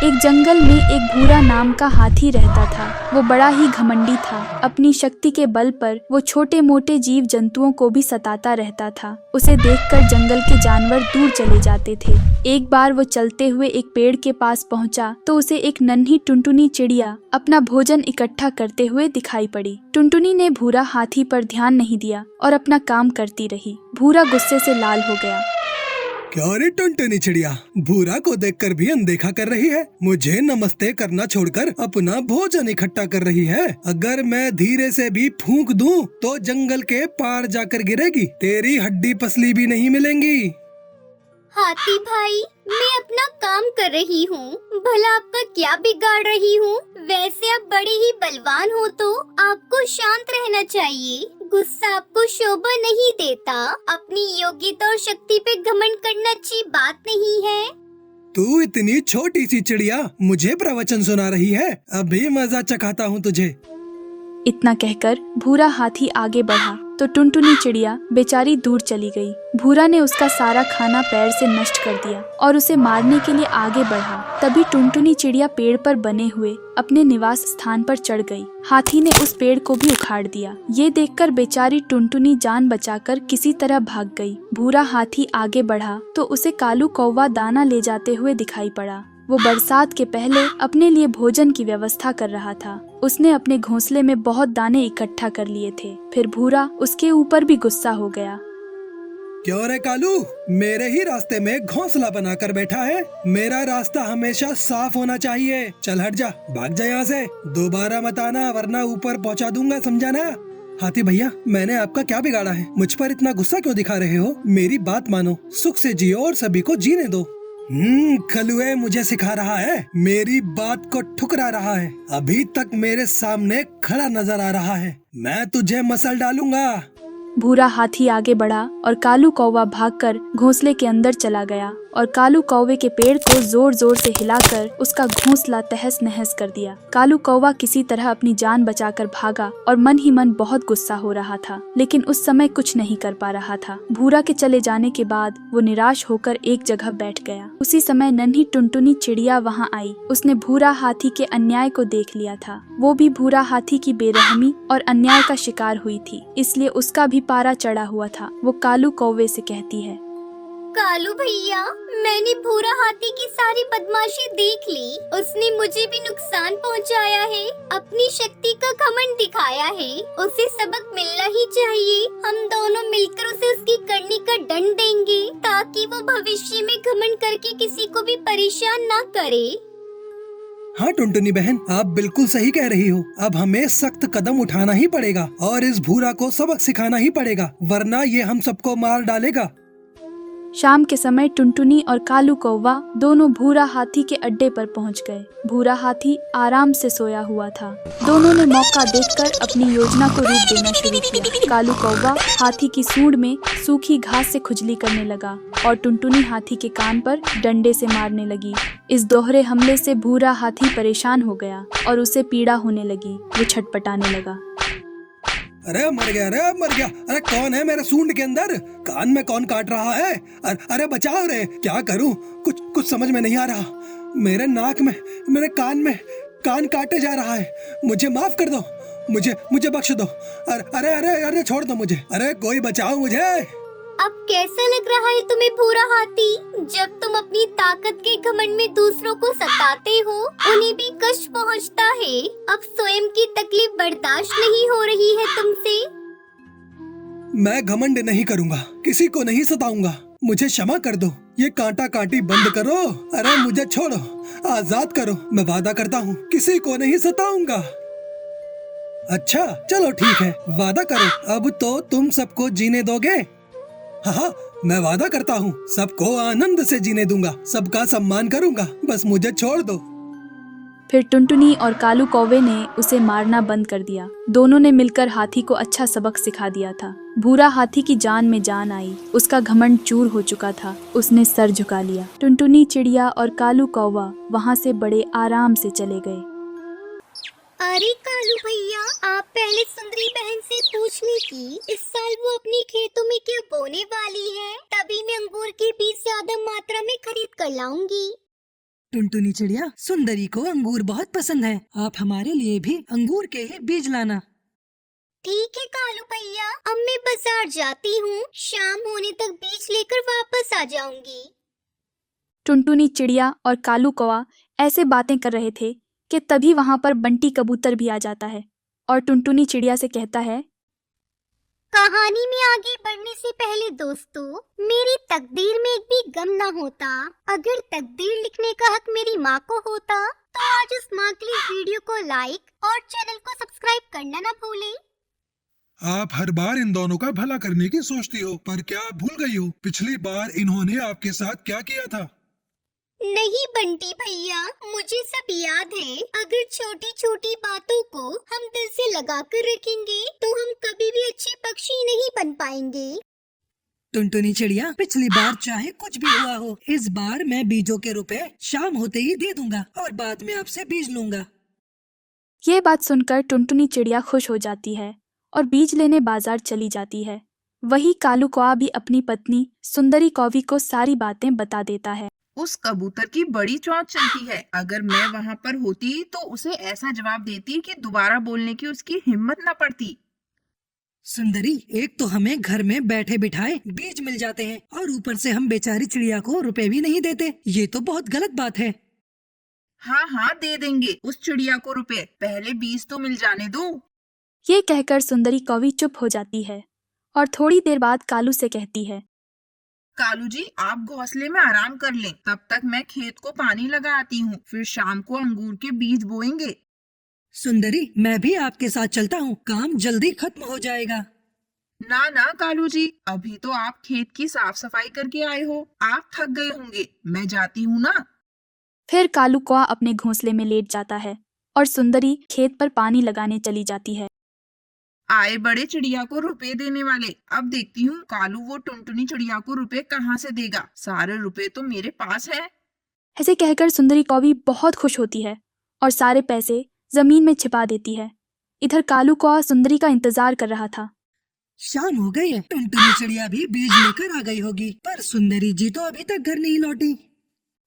एक जंगल में एक भूरा नाम का हाथी रहता था। वो बड़ा ही घमंडी था। अपनी शक्ति के बल पर वो छोटे मोटे जीव जंतुओं को भी सताता रहता था। उसे देखकर जंगल के जानवर दूर चले जाते थे। एक बार वो चलते हुए एक पेड़ के पास पहुंचा तो उसे एक नन्ही टुनटुनी चिड़िया अपना भोजन इकट्ठा करते हुए दिखाई पड़ी। टुनटुनी ने भूरा हाथी पर ध्यान नहीं दिया और अपना काम करती रही। भूरा गुस्से से लाल हो गया। क्या रे टुनटुनी चिड़िया, भूरा को देखकर भी अनदेखा कर रही है। मुझे नमस्ते करना छोड़कर अपना भोजन इकट्ठा कर रही है। अगर मैं धीरे से भी फूंक दूं तो जंगल के पार जाकर गिरेगी। तेरी हड्डी पसली भी नहीं मिलेंगी। हाथी भाई, मैं अपना काम कर रही हूँ, भला आपका क्या बिगाड़ रही हूँ? वैसे आप बड़े ही बलवान हो तो आपको शांत रहना चाहिए। गुस्सा आपको शोभा नहीं देता। अपनी योग्यता और शक्ति पे घमंड करना अच्छी बात नहीं है। तू इतनी छोटी सी चिड़िया मुझे प्रवचन सुना रही है। अभी मजा चखाता हूँ तुझे। इतना कहकर भूरा हाथी आगे बढ़ा तो टुनटुनी चिड़िया बेचारी दूर चली गई। भूरा ने उसका सारा खाना पैर से नष्ट कर दिया और उसे मारने के लिए आगे बढ़ा। तभी टुनटुनी चिड़िया पेड़ पर बने हुए अपने निवास स्थान पर चढ़ गई। हाथी ने उस पेड़ को भी उखाड़ दिया। ये देखकर बेचारी टुनटुनी जान बचाकर किसी तरह भाग गई। भूरा हाथी आगे बढ़ा तो उसे कालू कौवा दाना ले जाते हुए दिखाई पड़ा। वो बरसात के पहले अपने लिए भोजन की व्यवस्था कर रहा था। उसने अपने घोंसले में बहुत दाने इकट्ठा कर लिए थे। फिर भूरा उसके ऊपर भी गुस्सा हो गया। क्यों रे कालू, मेरे ही रास्ते में घोंसला बनाकर बैठा है। मेरा रास्ता हमेशा साफ होना चाहिए। चल हट जा, भाग जा यहाँ से। दोबारा मत आना वरना ऊपर पहुँचा दूंगा, समझा ना? हाथी भैया, मैंने आपका क्या बिगाड़ा है? मुझ पर इतना गुस्सा क्यों दिखा रहे हो? मेरी बात मानो, सुख से जियो और सभी को जीने दो। खलुए मुझे सिखा रहा है, मेरी बात को ठुकरा रहा है। अभी तक मेरे सामने खड़ा नजर आ रहा है। मैं तुझे मसल डालूंगा। भूरा हाथी आगे बढ़ा और कालू कौवा भागकर घोंसले के अंदर चला गया और कालू कौवे के पेड़ को जोर जोर से हिलाकर उसका घोंसला तहस नहस कर दिया। कालू कौवा किसी तरह अपनी जान बचाकर भागा और मन ही मन बहुत गुस्सा हो रहा था, लेकिन उस समय कुछ नहीं कर पा रहा था। भूरा के चले जाने के बाद वो निराश होकर एक जगह बैठ गया। उसी समय नन्ही टुनटुनी चिड़िया वहाँ आई। उसने भूरा हाथी के अन्याय को देख लिया था। वो भी भूरा हाथी की बेरहमी और अन्याय का शिकार हुई थी, इसलिए उसका भी पारा चढ़ा हुआ था। वो कालू कौवे से कहती है, कालू भैया, मैंने भूरा हाथी की सारी बदमाशी देख ली। उसने मुझे भी नुकसान पहुंचाया है, अपनी शक्ति का घमंड दिखाया है। उसे सबक मिलना ही चाहिए। हम दोनों मिलकर उसे उसकी करनी का दंड देंगे ताकि वो भविष्य में घमंड करके किसी को भी परेशान ना करे। हाँ टुनटुनी बहन, आप बिल्कुल सही कह रही हो। अब हमें सख्त कदम उठाना ही पड़ेगा और इस भूरा को सबक सिखाना ही पड़ेगा, वरना ये हम सबको मार डालेगा। शाम के समय टुनटुनी और कालू कौवा दोनों भूरा हाथी के अड्डे पर पहुंच गए। भूरा हाथी आराम से सोया हुआ था। दोनों ने मौका देखकर अपनी योजना को रूप देना शुरू किया। कालू कौवा हाथी की सूंड में सूखी घास से खुजली करने लगा और टुनटुनी हाथी के कान पर डंडे से मारने लगी। इस दोहरे हमले से भूरा हाथी परेशान हो गया और उसे पीड़ा होने लगी। वो छटपटाने लगा। अरे मर गया, अरे मर गया। अरे कौन है मेरे सूंड के अंदर? कान में कौन काट रहा है? अरे बचाओ रे, क्या करूं? कुछ समझ में नहीं आ रहा। मेरे नाक में, मेरे कान में कान काटे जा रहा है। मुझे माफ कर दो, मुझे बख्श दो। अरे अरे अरे छोड़ दो मुझे। अरे कोई बचाओ मुझे। अब कैसा लग रहा है तुम्हें भूरा हाथी? जब तुम अपनी ताकत के घमंड में दूसरों को सताते हो, उन्हें भी कष्ट पहुंचता है। अब स्वयं की तकलीफ बर्दाश्त नहीं हो रही है तुमसे। मैं घमंड नहीं करूंगा, किसी को नहीं सताऊंगा। मुझे क्षमा कर दो। ये कांटा काटी बंद करो। अरे मुझे छोड़ो, आजाद करो। मैं वादा करता हूँ किसी को नहीं सताऊंगा। अच्छा चलो ठीक है, वादा करो। अब तो तुम सबको जीने दोगे? हाँ, मैं वादा करता हूँ सबको आनंद से जीने दूंगा, सबका सम्मान करूंगा। बस मुझे छोड़ दो। फिर टुनटुनी और कालू कौवे ने उसे मारना बंद कर दिया। दोनों ने मिलकर हाथी को अच्छा सबक सिखा दिया था। भूरा हाथी की जान में जान आई। उसका घमंड चूर हो चुका था। उसने सर झुका लिया। टुनटुनी चिड़िया और कालू कौवा वहाँ से बड़े आराम से चले गए। अरे कालू भैया, आप पहले सुंदरी बहन से पूछ ली कि इस साल वो अपने खेतों में क्या बोने वाली है, तभी मैं अंगूर के बीज ज्यादा मात्रा में खरीद कर लाऊंगी। टुनटुनी चिड़िया, सुंदरी को अंगूर बहुत पसंद है। आप हमारे लिए भी अंगूर के ही बीज लाना। ठीक है कालू भैया, अब मैं बाजार जाती हूँ। शाम होने तक बीज लेकर वापस आ जाऊंगी। टुनटुनी चिड़िया और कालू कौवा ऐसे बातें कर रहे थे कि तभी वहां पर बंटी कबूतर भी आ जाता है और टुनटुनी चिड़िया से कहता है, कहानी में आगे बढ़ने से पहले दोस्तों, मेरी तकदीर में एक भी गम ना होता। अगर तकदीर लिखने का हक मेरी माँ को होता तो आज उस माँ के लिए वीडियो को लाइक और चैनल को सब्सक्राइब करना ना भूलें। आप हर बार इन दोनों का भला करने की सोचती हो, पर क्या आप भूल गई हो पिछली बार इन्होंने आपके साथ क्या किया था? नहीं बंटी भैया, मुझे सब याद है। अगर छोटी छोटी बातों को हम दिल से लगा कर रखेंगे तो हम कभी भी अच्छे पक्षी नहीं बन पाएंगे। टुनटुनी चिड़िया, पिछली बार चाहे कुछ भी हुआ हो, इस बार मैं बीजों के रुपए शाम होते ही दे दूंगा और बाद में आपसे बीज लूंगा। ये बात सुनकर टुनटुनी चिड़िया खुश हो जाती है और बीज लेने बाजार चली जाती है। वही कालू कौवा भी अपनी पत्नी सुंदरी कौवी को सारी बातें बता देता है। उस कबूतर की बड़ी चौंच चलती है। अगर मैं वहाँ पर होती तो उसे ऐसा जवाब देती कि दोबारा बोलने की उसकी हिम्मत न पड़ती। सुंदरी, एक तो हमें घर में बैठे बिठाए बीज मिल जाते हैं और ऊपर से हम बेचारी चिड़िया को रुपए भी नहीं देते। ये तो बहुत गलत बात है। हाँ हाँ, दे देंगे उस चिड़िया को रुपए, पहले बीज तो मिल जाने दो। ये कहकर सुंदरी कौवी चुप हो जाती है और थोड़ी देर बाद कालू से कहती है, कालू जी, आप घोंसले में आराम कर लें, तब तक मैं खेत को पानी लगा आती हूँ, फिर शाम को अंगूर के बीज बोएंगे। सुंदरी, मैं भी आपके साथ चलता हूँ, काम जल्दी खत्म हो जाएगा। ना ना कालू जी, अभी तो आप खेत की साफ सफाई करके आए हो, आप थक गए होंगे, मैं जाती हूँ ना। फिर कालू कौवा अपने घोंसले में लेट जाता है और सुंदरी खेत पर पानी लगाने चली जाती है। आए बड़े चिड़िया को रुपए देने वाले, अब देखती हूँ कालू वो टुनटुनी चिड़िया को रुपए कहाँ से देगा। सारे रुपए तो मेरे पास है। ऐसे कहकर सुंदरी कौवी बहुत खुश होती है और सारे पैसे जमीन में छिपा देती है। इधर कालू कौवा सुंदरी का इंतजार कर रहा था। शाम हो गई है, टुनटुनी चिड़िया भी बीज लेकर आ गई होगी, पर सुंदरी जी तो अभी तक घर नहीं लौटी।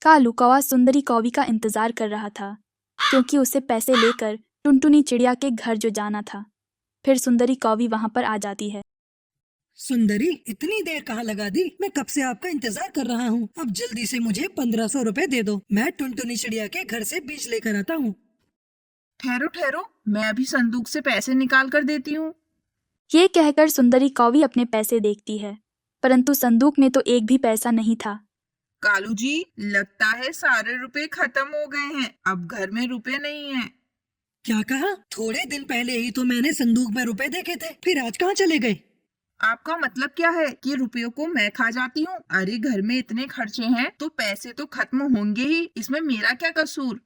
कालू कौवा सुंदरी कौवी का इंतजार कर रहा था क्योंकि उसे पैसे लेकर टुनटुनी चिड़िया के घर जो जाना था। फिर सुंदरी कौवी वहां पर आ जाती है। सुंदरी, इतनी देर कहाँ लगा दी? मैं कब से आपका इंतजार कर रहा हूँ। अब जल्दी से मुझे 1500 रुपए दे दो, मैं टुनटुनी चिड़िया के घर से बीज लेकर आता हूँ। ठहरो ठहरो, मैं अभी संदूक से पैसे निकाल कर देती हूँ। ये कहकर सुंदरी कौवी अपने पैसे देखती है, परंतु संदूक में तो एक भी पैसा नहीं था। कालू जी, लगता है सारे रुपए खत्म हो गए हैं, अब घर में रुपए नहीं है। क्या कहा? थोड़े दिन पहले ही तो मैंने संदूक में रुपए देखे थे, फिर आज कहाँ चले गए? आपका मतलब क्या है कि रुपयों को मैं खा जाती हूँ? अरे घर में इतने खर्चे हैं तो पैसे तो खत्म होंगे ही, इसमें मेरा क्या कसूर?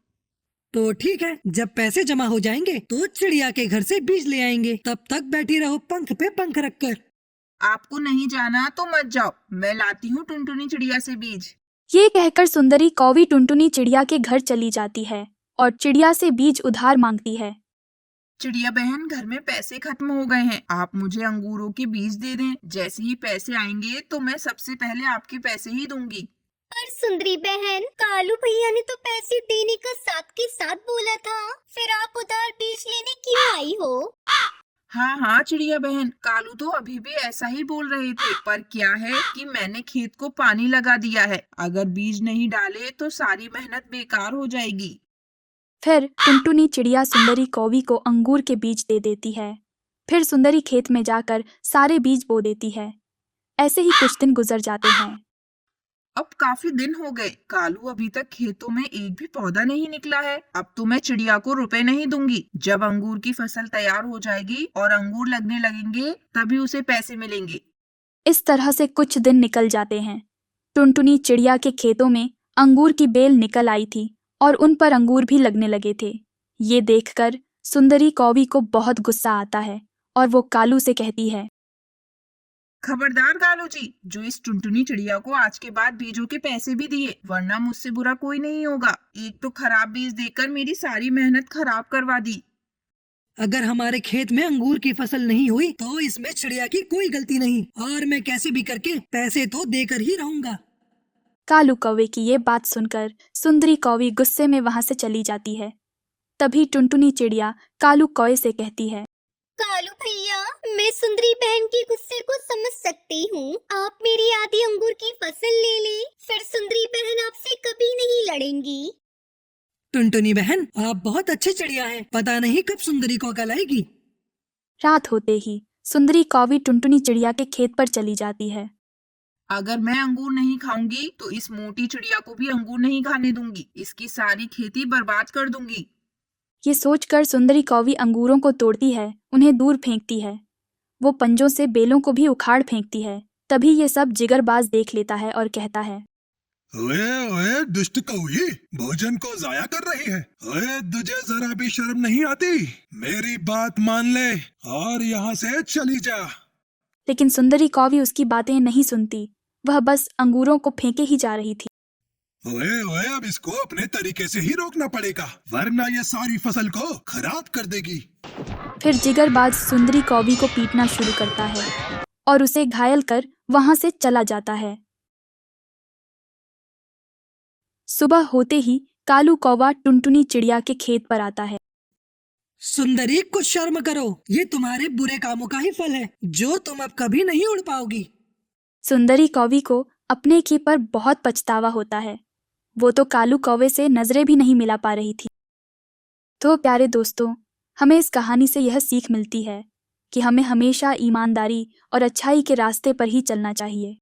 तो ठीक है, जब पैसे जमा हो जाएंगे तो चिड़िया के घर से बीज ले आएंगे, तब तक बैठी रहो पंख पे पंख रखकर। आपको नहीं जाना तो मत जाओ, मैं लाती हूँ टुनटुनी चिड़िया से बीज। ये कहकर सुंदरी कौवी टुनटुनी चिड़िया के घर चली जाती है और चिड़िया से बीज उधार मांगती है। चिड़िया बहन, घर में पैसे खत्म हो गए हैं, आप मुझे अंगूरों के बीज दे दें। जैसे ही पैसे आएंगे तो मैं सबसे पहले आपके पैसे ही दूंगी। पर सुंदरी बहन, कालू भैया ने तो पैसे देने का साथ के साथ बोला था, फिर आप उधार बीज लेने क्यों आई हो? हाँ हाँ चिड़िया बहन, कालू तो अभी भी ऐसा ही बोल रहे थे, पर क्या है कि मैंने खेत को पानी लगा दिया है, अगर बीज नहीं डाले तो सारी मेहनत बेकार हो जाएगी। फिर टुनटुनी चिड़िया सुंदरी कौवी को अंगूर के बीज दे देती है। फिर सुंदरी खेत में जाकर सारे बीज बो देती है। ऐसे ही कुछ दिन गुजर जाते हैं। अब काफी दिन हो गए, कालू अभी तक खेतों में एक भी पौधा नहीं निकला है। अब तो मैं चिड़िया को रुपए नहीं दूंगी। जब अंगूर की फसल तैयार हो जाएगी और अंगूर लगने लगेंगे तभी उसे पैसे मिलेंगे। इस तरह से कुछ दिन निकल जाते हैं। टुनटुनी चिड़िया के खेतों में अंगूर की बेल निकल आई थी और उन पर अंगूर भी लगने लगे थे। ये देखकर सुंदरी कौवी को बहुत गुस्सा आता है और वो कालू से कहती है, खबरदार कालू जी, जो इस टुनटुनी चिड़िया को आज के बाद बीजों के पैसे भी दिए, वरना मुझसे बुरा कोई नहीं होगा। एक तो खराब बीज देकर मेरी सारी मेहनत खराब करवा दी। अगर हमारे खेत में अंगूर की फसल नहीं हुई तो इसमें चिड़िया की कोई गलती नहीं, और मैं कैसे भी करके पैसे तो देकर ही रहूंगा। कालू कौवे की ये बात सुनकर सुंदरी कौवी गुस्से में वहां से चली जाती है। तभी टुनटुनी चिड़िया कालू कौवे से कहती है, कालू भैया, मैं सुंदरी बहन के गुस्से को समझ सकती हूँ। आप मेरी आधी अंगूर की फसल ले लें, फिर सुंदरी बहन आपसे कभी नहीं लड़ेंगी। टुनटुनी बहन, आप बहुत अच्छी चिड़िया हैं। पता नहीं कब सुंदरी को अकल आएगी। रात होते ही सुंदरी कौवी टुनटुनी चिड़िया के खेत पर चली जाती है। अगर मैं अंगूर नहीं खाऊंगी तो इस मोटी चिड़िया को भी अंगूर नहीं खाने दूंगी। इसकी सारी खेती बर्बाद कर दूंगी। ये सोचकर सुंदरी कौवी अंगूरों को तोड़ती है, उन्हें दूर फेंकती है। वो पंजों से बेलों को भी उखाड़ फेंकती है। तभी ये सब जिगरबाज देख लेता है और कहता है, ओए ओए दुष्ट कौवी, भोजन को जाया कर रही है। ओए, तुझे जरा भी शर्म नहीं आती? मेरी बात मान ले और यहाँ से चली जा। लेकिन सुंदरी कौवी उसकी बातें नहीं सुनती। वह बस अंगूरों को फेंके ही जा रही थी। ओए ओए, अब इसको अपने तरीके से ही रोकना पड़ेगा, वरना ये सारी फसल को खराब कर देगी। फिर जिगरबाज सुंदरी कौवी को पीटना शुरू करता है और उसे घायल कर वहां से चला जाता है। सुबह होते ही कालू कौवा टुनटुनी चिड़िया के खेत पर आता है। सुंदरी, कुछ शर्म करो। ये तुम्हारे बुरे कामों का ही फल है, जो तुम अब कभी नहीं उड़ पाओगी। सुंदरी कौवी को अपने की पर बहुत पछतावा होता है। वो तो कालू कौवे से नजरें भी नहीं मिला पा रही थी। तो प्यारे दोस्तों, हमें इस कहानी से यह सीख मिलती है कि हमें हमेशा ईमानदारी और अच्छाई के रास्ते पर ही चलना चाहिए।